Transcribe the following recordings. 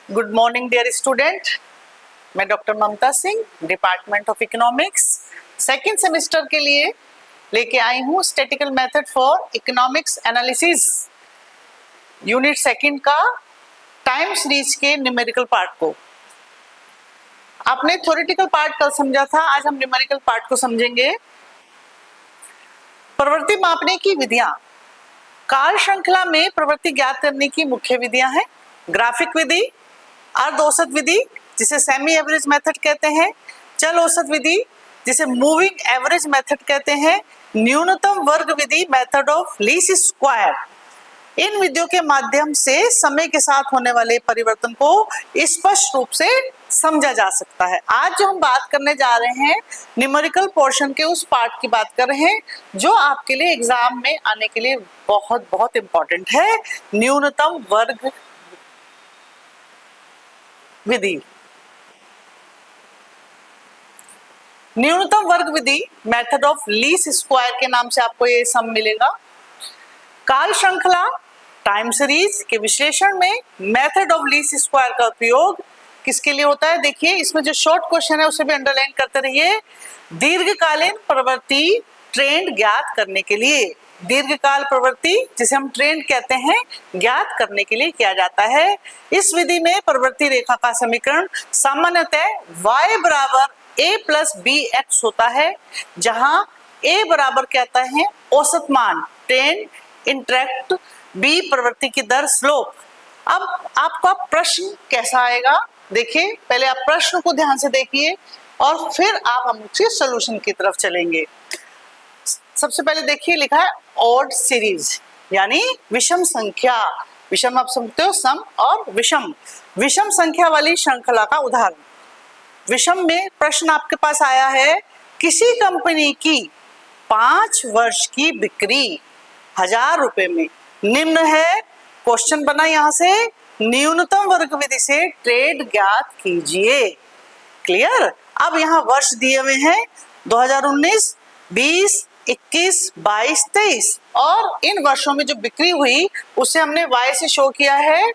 Good morning dear student. मैं doctor Mamta Singh, department of economics, second semester के लिए लेके आई हूँ statistical method for economics analysis unit second का टाइम सीरीज के न्यूमेरिकल पार्ट को। आपने थ्योरेटिकल पार्ट कल समझा था, आज हम न्यूमेरिकल पार्ट को समझेंगे। प्रवृत्ति मापने की विधियां। काल श्रृंखला में प्रवृत्ति ज्ञात करने की मुख्य विधियां हैं ग्राफिक विधि, अर्ध औसत विधि जिसे सेमी एवरेज मेथड कहते हैं, चल औसत विधि जिसे मूविंग एवरेज मेथड कहते हैं, न्यूनतम वर्ग विधि मेथड ऑफ लीस्ट स्क्वायर। इन विधियों के माध्यम से समय के साथ होने वाले परिवर्तन को स्पष्ट रूप से समझा जा सकता है। आज जो हम बात करने जा रहे हैं न्यूमेरिकल पोर्शन के उस पार्ट की बात कर रहे हैं जो आपके लिए एग्जाम में आने के लिए बहुत बहुत इंपॉर्टेंट है, न्यूनतम वर्ग विधि। न्यूनतम वर्ग विधि मेथड ऑफ लीस्ट स्क्वायर के नाम से आपको ये सम मिलेगा। काल श्रृंखला टाइम सीरीज के विश्लेषण में मेथड ऑफ लीस्ट स्क्वायर का उपयोग किसके लिए होता है? देखिए इसमें जो शॉर्ट क्वेश्चन है उसे भी अंडरलाइन करते रहिए। दीर्घकालीन प्रवृत्ति ट्रेंड ज्ञात करने के लिए, दीर्घकाल प्रवृत्ति जिसे हम ट्रेंड कहते हैं ज्ञात करने के लिए किया जाता है। इस विधि में प्रवृत्ति रेखा का समीकरण सामान्यतः y बराबर a प्लस बी एक्स होता है, जहां a बराबर कहता है औसत मान ट्रेंड इंटरेक्ट, b प्रवृत्ति की दर स्लोप। अब आपका प्रश्न कैसा आएगा देखिए, पहले आप प्रश्न को ध्यान से देखिए और फिर आप हमसे सॉल्यूशन की तरफ चलेंगे। सबसे पहले देखिए लिखा है ऑड सीरीज यानी विषम संख्या। विषम आप समझते हो, सम और विषम, विषम संख्या वाली श्रृंखला का उदाहरण। विषम में प्रश्न आपके पास आया है, किसी कंपनी की 5 वर्ष की बिक्री 1000 रुपए में निम्न है। क्वेश्चन बना यहां से, न्यूनतम वर्ग विधि से ट्रेड ज्ञात कीजिए। क्लियर? अब यहाँ वर्ष दिए हुए हैं 2019, 20, 21, 22, 23 और इन वर्षों में जो बिक्री हुई उसे हमने y से शो किया है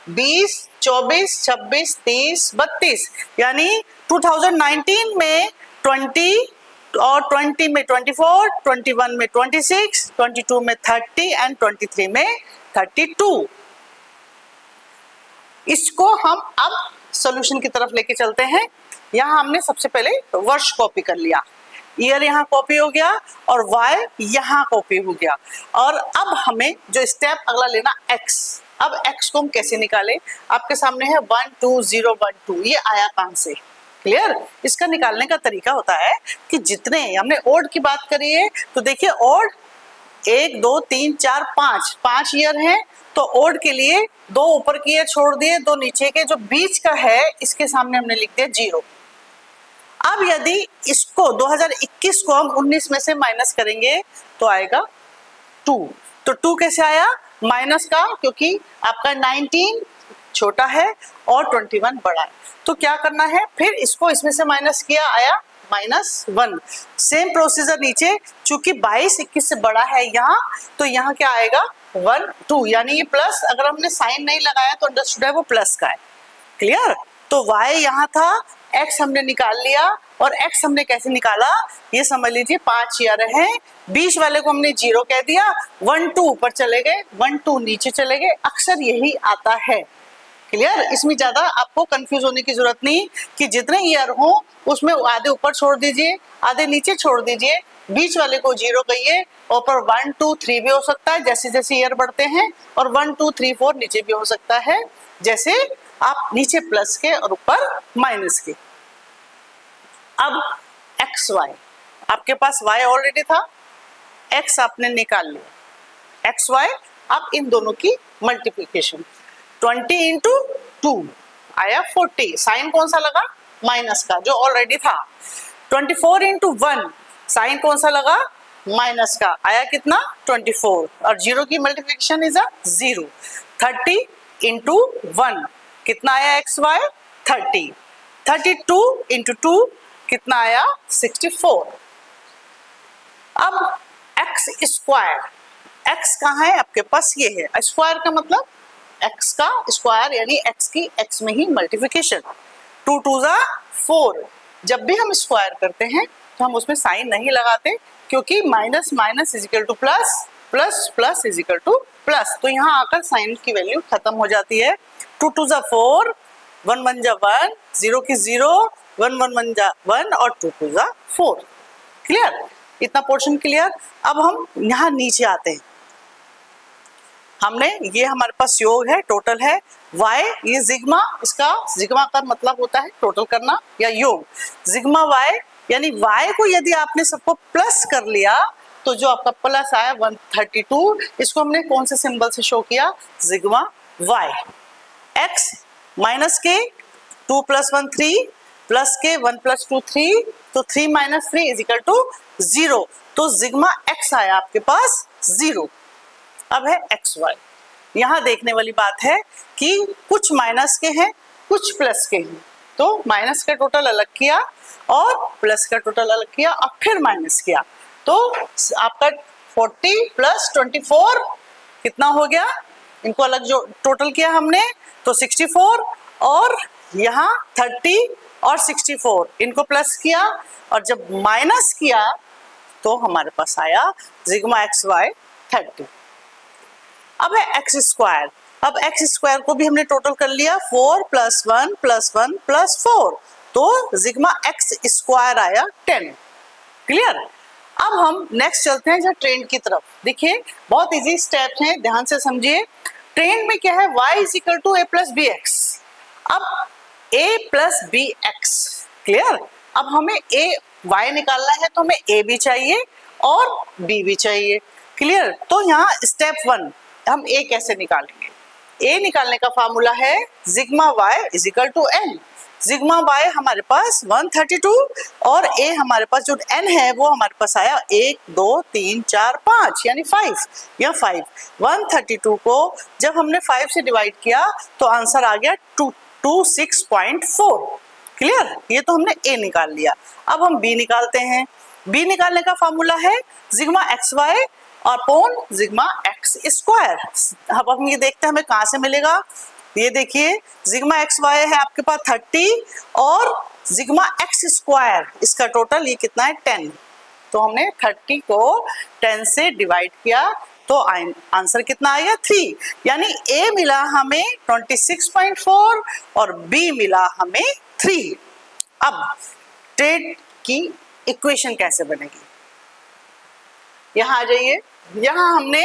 20, 24, 26, 30, 32, यानी 2019 में 20 और 20 में 24, 21 में 26, 22 में 30 एंड 23 में 32। इसको हम अब सॉल्यूशन की तरफ लेके चलते हैं। यहाँ हमने सबसे पहले वर्ष कॉपी कर लिया, ईयर यहाँ कॉपी हो गया और y यहाँ कॉपी हो गया। और अब हमें जो स्टेप अगला लेना x। अब x को हम कैसे निकालें? आपके सामने है 1 2 0 1 2, ये आया कहां से? क्लियर? इसका निकालने का तरीका होता है कि जितने हमने ओड की बात करी है तो देखिए ओड 1 2 3 4 5 ईयर हैं, तो ओड के लिए 2 ऊपर की ईयर छोड़ दिए, 2 नीचे के, जो बीच का है इसके सामने हमने लिख दिया 0। अब यदि इसको 2021 को हम 19 में से माइनस करेंगे तो आएगा 2। तो 2 कैसे आया? माइनस का, क्योंकि आपका 19 छोटा है और 21 बड़ा है। तो क्या करना है, फिर इसको इसमें से माइनस किया, आया -1। सेम प्रोसीजर नीचे, चूंकि 22 21 से बड़ा है यहाँ, तो यहाँ क्या आएगा 1 2, यानी ये प्लस, अगर हमने साइन नहीं लगाया तो अंडरस्टूड है वो प्लस का है। क्लियर? तो y यहाँ था, x हमने निकाल लिया और x हमने कैसे निकाला ये समझ लीजिए। 5 ईयर हैं, बीच वाले को हमने 0 कह दिया, 1 2 ऊपर चले गए, 1 2 नीचे चले गए, अक्सर यही आता है। क्लियर? इसमें ज्यादा आपको कंफ्यूज होने की जरूरत नहीं कि जितने ईयर हो उसमें आधे ऊपर छोड़ दीजिए, आधे नीचे छोड़ दीजिए, बीच वाले को 0 कहिए, ऊपर 1 2 3 भी हो सकता है जैसे जैसे ईयर बढ़ते हैं, और 1 2 3 4 नीचे भी हो सकता है, जैसे आप नीचे प्लस के और ऊपर माइनस के। अब एक्स वाई, आपके पास y ऑलरेडी था, x आपने निकाल लिया, एक्स वाई। अब इन दोनों की मल्टीप्लीकेशन 20 इंटू 2 आया 40, साइन कौन सा लगा? माइनस का, जो ऑलरेडी था। 24 इंटू 1, साइन कौन सा लगा? माइनस का, आया कितना? 24, और 0 की मल्टीप्लीकेशन इज 0। 30 इंटू 1 कितना आया एक्स वाई? 30। 32 इंटू 2 कितना आया? 64। अब एक्स स्क्वायर, एक्स कहाँ है आपके पास? ये है। स्क्वायर का मतलब x का स्क्वायर यानी x की x में ही मल्टीप्लिकेशन। 2 2 जा 4। जब भी हम स्क्वायर करते हैं तो हम उसमें साइन नहीं लगाते, क्योंकि minus minus is equal two plus, plus plus is equal two plus, तो यहाँ आकर साइन की वैल्यू खत्म हो जाती है। 2 2 जा 4, 1 1 जा 1, 0 की 0, 1 1 1 जा 1 और 2 2 जा 4। क्लियर? इतना पोर्शन क्लियर। अब हम यहाँ नीचे आते हैं। हमने ये हमारे पास योग है, टोटल है y, ये जिग्मा, इसका जिग्मा का मतलब होता है टोटल करना या योग। जिग्मा y यानी y को यदि आपने सबको प्लस कर लिया तो जो आपका प्लस आया 132, इसको हमने कौन से सिंबल से शो किया? जिग्मा y। x माइनस के 2 + 1 3 प्लस के 1 + 2 3, तो 3 - 3 इज इक्वल टू 0, तो जिग्मा x आया आपके पास 0। अब है एक्स वाई। यहाँ देखने वाली बात है कि कुछ माइनस के हैं, कुछ प्लस के हैं, तो माइनस का टोटल अलग किया और प्लस का टोटल अलग किया और फिर माइनस किया, तो आपका 40 + 24 कितना हो गया? इनको अलग जो टोटल किया हमने तो 64, और यहाँ 30 और 64 इनको प्लस किया और जब माइनस किया तो हमारे पास आया जिग्मा एक्स वाई 30। अब है एक्स स्क्वायर। अब एक्स स्क्वायर को भी हमने टोटल कर लिया, 4 + 1 + 1 + 4, तो जिग्मा एक्स स्क्वायर आया 10। क्लियर? अब हम नेक्स्ट चलते हैं ट्रेंड की तरफ। देखिए बहुत इजी स्टेप्स हैं, ध्यान से समझिए। ट्रेंड में क्या है? y = a + bx। अब a + bx, क्लियर? अब हमें y निकालना है तो हमें a भी चाहिए और b भी चाहिए। क्लियर? तो यहाँ स्टेप 1 हम a कैसे निकालेंगे? a निकालने का फार्मूला है जिग्मा y = n। जिग्मा y हमारे पास 132 और a हमारे पास जो n है वो हमारे पास आया 1 2 3 4 5 यानी 5 या 5। 132 को जब हमने 5 से डिवाइड किया तो आंसर आ गया 226.4। क्लियर? ये तो हमने a निकाल लिया। अब हम b निकालते हैं। b निकालने का फार्मूला है जिग्मा xy अपॉन जिग्मा एक्स स्क्वायर। अब हम ये देखते हैं हमें कहाँ से मिलेगा। ये देखिए जिग्मा एक्स वाई है आपके पास 30 और जिग्मा एक्स स्क्वायर इसका टोटल ये कितना है 10, तो हमने 30 को 10 से डिवाइड किया तो आंसर कितना आएगा 3, यानी a मिला हमें 26.4 और b मिला हमें 3। अब ट्रेंड की इक्वेशन कैसे बनेगी? यहाँ आ जाइए। यहाँ हमने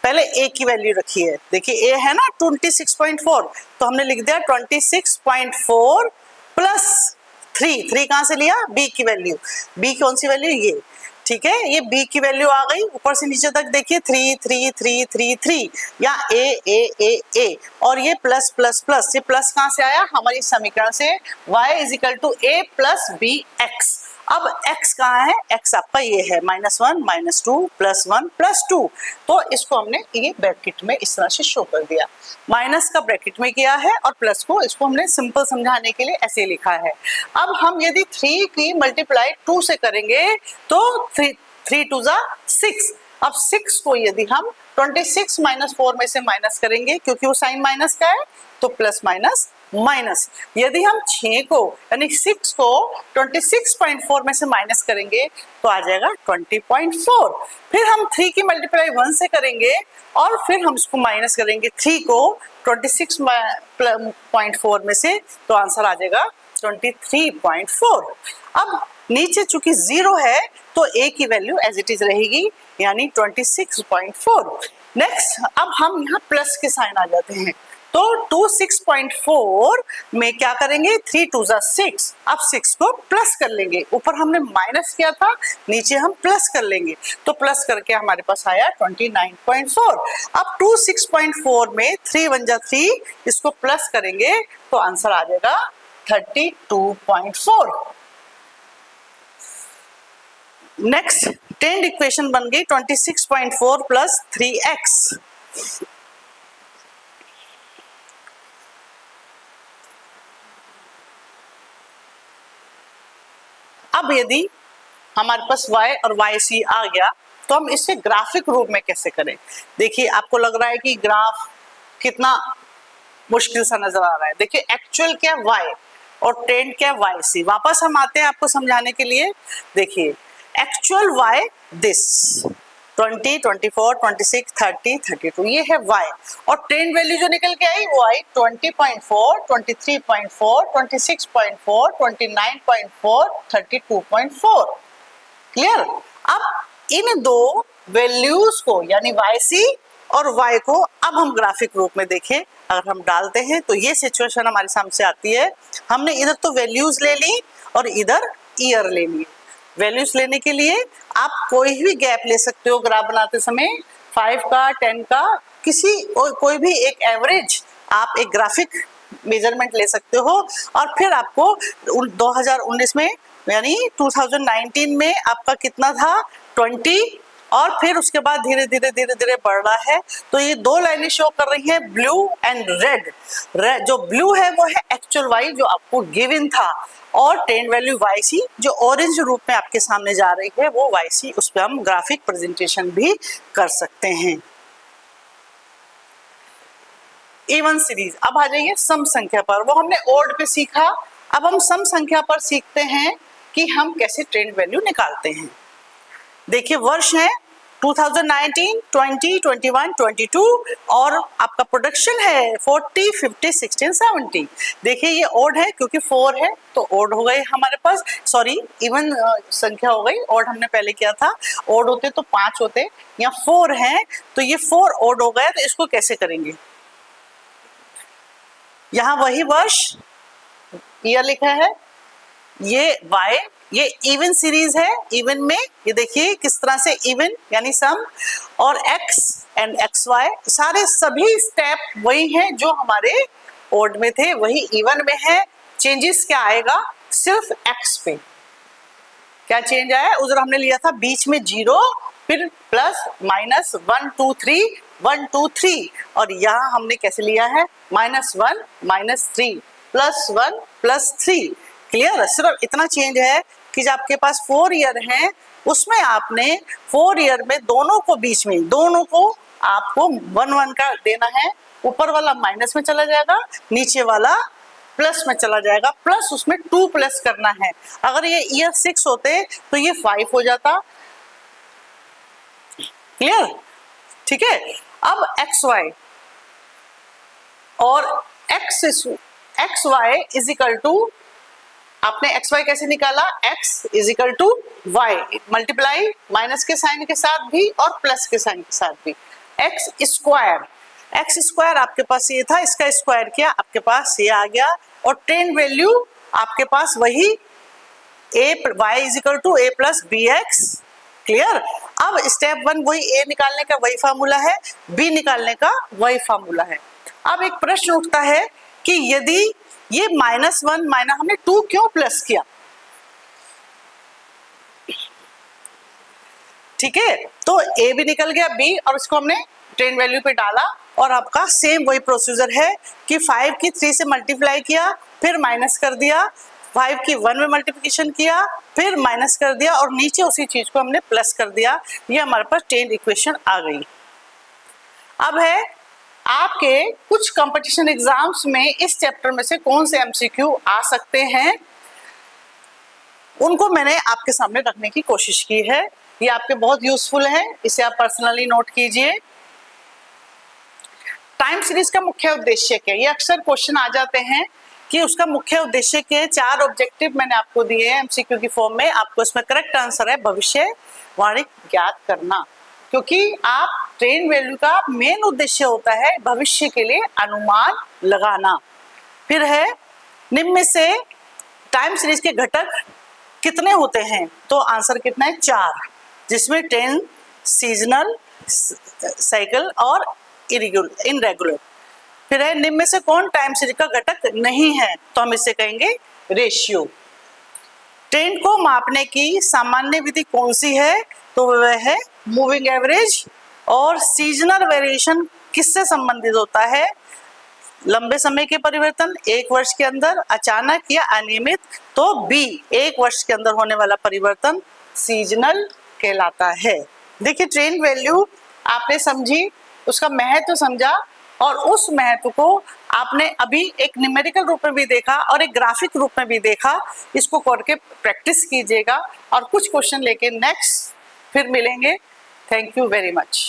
पहले a की वैल्यू रखी है। देखिए a है ना 26.4, तो हमने लिख दिया 26.4 + 3। 3 कहाँ से लिया? b की वैल्यू। b कौन सी वैल्यू? ये, ठीक है, ये b की वैल्यू आ गई। ऊपर से नीचे तक देखिए 3 3 3 3 3 या a और ये प्लस प्लस प्लस, ये प्लस कहाँ से आया? हमारी समीकरण से y = a + bx। अब x कहाँ है? x आपका ये है -1 -2 +1 +2, तो इसको हमने ये ब्रैकेट में इस तरह से शो कर दिया। माइनस का ब्रैकेट में किया है और प्लस को इसको हमने सिंपल समझाने के लिए ऐसे लिखा है। अब हम यदि 3 की मल्टीप्लाई 2 से करेंगे तो 3 2 जा 6। अब 6 को यदि हम 26 - 4 में से माइनस करेंगे, क्योंकि वो साइन माइनस का है, तो प्लस माइनस माइनस। यदि हम 6 को यानी 6 को 26.4 में से माइनस करेंगे तो आ जाएगा 20.4। फिर हम 3 की मल्टीप्लाई 1 से करेंगे और फिर हम इसको माइनस करेंगे 3 को 26.4 में से, तो आंसर आ जाएगा 23.4। अब नीचे चूंकि 0 है तो a की वैल्यू एज इट इज रहेगी, यानी 26.4। नेक्स्ट अब हम यहाँ प्लस के साइन आ जाते हैं, तो 26.4 में क्या करेंगे? 3 2 जा 6। अब 6 को प्लस कर लेंगे, ऊपर हमने माइनस किया था, नीचे हम प्लस कर लेंगे, तो प्लस करके हमारे पास आया 29.4। अब 26.4 में 3 1 जा 3, इसको प्लस करेंगे तो आंसर आ जाएगा 32.4। नेक्स्ट टेंथ इक्वेशन बन गई 26.4 + 3x। अब यदि हमारे पास y और yc आ गया तो हम इसे ग्राफिक रूप में कैसे करें? देखिए आपको लग रहा है कि ग्राफ कितना मुश्किल सा नजर आ रहा है। देखिए एक्चुअल क्या y और ट्रेंड क्या yc। वापस हम आते हैं आपको समझाने के लिए। देखिए एक्चुअल y दिस 20, 24, 26, 30, 32 ये है y, और ट्रेंड वैल्यू जो निकल के आई वो आई 20.4, 23.4, 26.4, 29.4, 32.4। क्लियर। अब इन दो वैल्यूज को यानी yc और y को अब हम ग्राफिक रूप में देखें, अगर हम डालते हैं तो ये सिचुएशन हमारे सामने आती है। हमने इधर तो वैल्यूज ले ली और इधर ईयर ले लिए। वैल्यूज लेने के लिए आप कोई भी गैप ले सकते हो ग्राफ बनाते समय, 5 का 10 का, किसी कोई भी एक एवरेज आप एक ग्राफिक मेजरमेंट ले सकते हो, और फिर आपको 2019 में यानी 2019 में आपका कितना था 20, और फिर उसके बाद धीरे धीरे बढ़ रहा है। तो ये दो लाइनें शो कर रही हैं ब्लू एंड रेड। जो ब्लू है वो है एक्चुअल वाई जो आपको गिवन था, और ट्रेंड वैल्यू yc जो ऑरेंज रूप में आपके सामने जा रही है वो yc, उस पर हम ग्राफिक प्रेजेंटेशन भी कर सकते हैं। Even series. अब आ जाइए सम संख्या पर, वो हमने ओड पे सीखा, अब हम सम संख्या पर सीखते हैं कि हम कैसे ट्रेंड वैल्यू निकालते हैं। देखिए वर्ष है 2019, 20, 21, 22 और आपका प्रोडक्शन है 40, 50, 16, 70। देखिए ये ओड है क्योंकि 4 है तो ओड हो गए हमारे पास, सॉरी इवन संख्या हो गई, ओड हमने पहले किया था, ओड होते तो 5 होते, यहाँ 4 है तो ये 4 ओड हो गया। तो इसको कैसे करेंगे, यहाँ वही वर्ष ईयर लिखा है, ये y, ये इवन सीरीज है, इवन में ये देखिए किस तरह से इवन यानी सम, और x एंड xy सारे सभी स्टेप वही हैं जो हमारे ओड में थे, वही इवन में है। चेंजेस क्या आएगा, सिर्फ x पे क्या चेंज आया, उधर हमने लिया था बीच में 0, फिर प्लस माइनस 1 2 3 1 2 3, और यहाँ हमने कैसे लिया है -1 -3 +1 +3। क्लियर। सिर्फ इतना चेंज है कि जो आपके पास 4 ईयर हैं उसमें आपने 4 ईयर में दोनों को बीच में दोनों को आपको 1 का देना है, ऊपर वाला माइनस में चला जाएगा, नीचे वाला प्लस में चला जाएगा, प्लस उसमें 2 प्लस करना है। अगर ये ईयर 6 होते तो ये 5 हो जाता। क्लियर। ठीक है। अब एक्स वाई और X Y is equal to, आपने एक्स वाई कैसे निकाला, x is equal to Y, multiply minus के साइन के साथ भी और प्लस के साइन के साथ भी, एक्स स्क्वायर आपके पास ये था, इसका स्क्वायर किया आपके पास ये आ गया, और ट्रेंड वैल्यू आपके पास वही y is equal to a plus B X. Clear. अब स्टेप 1 वही a निकालने का वही फार्मूला है, b निकालने का वही फार्मूला है। अब एक प्रश्न उठता है कि यदि ये -1 माइनस हमने 2 क्यों प्लस किया, ठीक है, तो a भी निकल गया b, और इसको हमने ट्रेंड वैल्यू पे डाला, और आपका सेम वही प्रोसीजर है कि 5 की 3 से मल्टीप्लाई किया, फिर माइनस कर दिया, 5 की 1 में मल्टीप्लिकेशन किया, फिर माइनस कर दिया, और नीचे उसी चीज को हमने प्लस कर दिया। ये हमारे पास ट्रेंड इक्वेशन आ गई। अब है आपके कुछ कंपटीशन एग्जाम्स में इस चैप्टर में से कौन से एमसीक्यू आ सकते हैं, उनको मैंने आपके सामने रखने की कोशिश की है। ये आपके बहुत यूजफुल है, इसे आप पर्सनली नोट कीजिए। टाइम सीरीज का मुख्य उद्देश्य क्या है, ये अक्सर क्वेश्चन आ जाते हैं कि उसका मुख्य उद्देश्य क्या है। 4 ऑब्जेक्टिव मैंने आपको दिए हैं एमसीक्यू की फॉर्म में, आपको इसमें करेक्ट आंसर है भविष्यवाणी ज्ञात करना, क्योंकि आप ट्रेंड वैल्यू का मेन उद्देश्य होता है भविष्य के लिए अनुमान लगाना। फिर है निम्न में से टाइम सीरीज के घटक कितने होते हैं, तो आंसर कितना है 4, जिसमें ट्रेंड, सीजनल, साइकिल और इनरेगुलर। फिर है निम्न में से कौन टाइम सीरीज का घटक नहीं है, तो हम इसे कहेंगे रेशियो। ट्रेंड को मापने की सामान्य विधि कौन सी है, तो वह है मूविंग एवरेज। और सीजनल वेरिएशन किससे संबंधित होता है, लंबे समय के परिवर्तन, 1 वर्ष के अंदर, अचानक या अनियमित, तो बी 1 वर्ष के अंदर होने वाला परिवर्तन सीजनल कहलाता है। देखिए ट्रेंड वैल्यू आपने समझी, उसका महत्व समझा, और उस महत्व को आपने अभी एक न्यूमेरिकल रूप में भी देखा और एक ग्राफिक रूप में भी देखा। इसको करके प्रैक्टिस कीजिएगा और कुछ क्वेश्चन लेके नेक्स्ट फिर मिलेंगे। Thank you very much.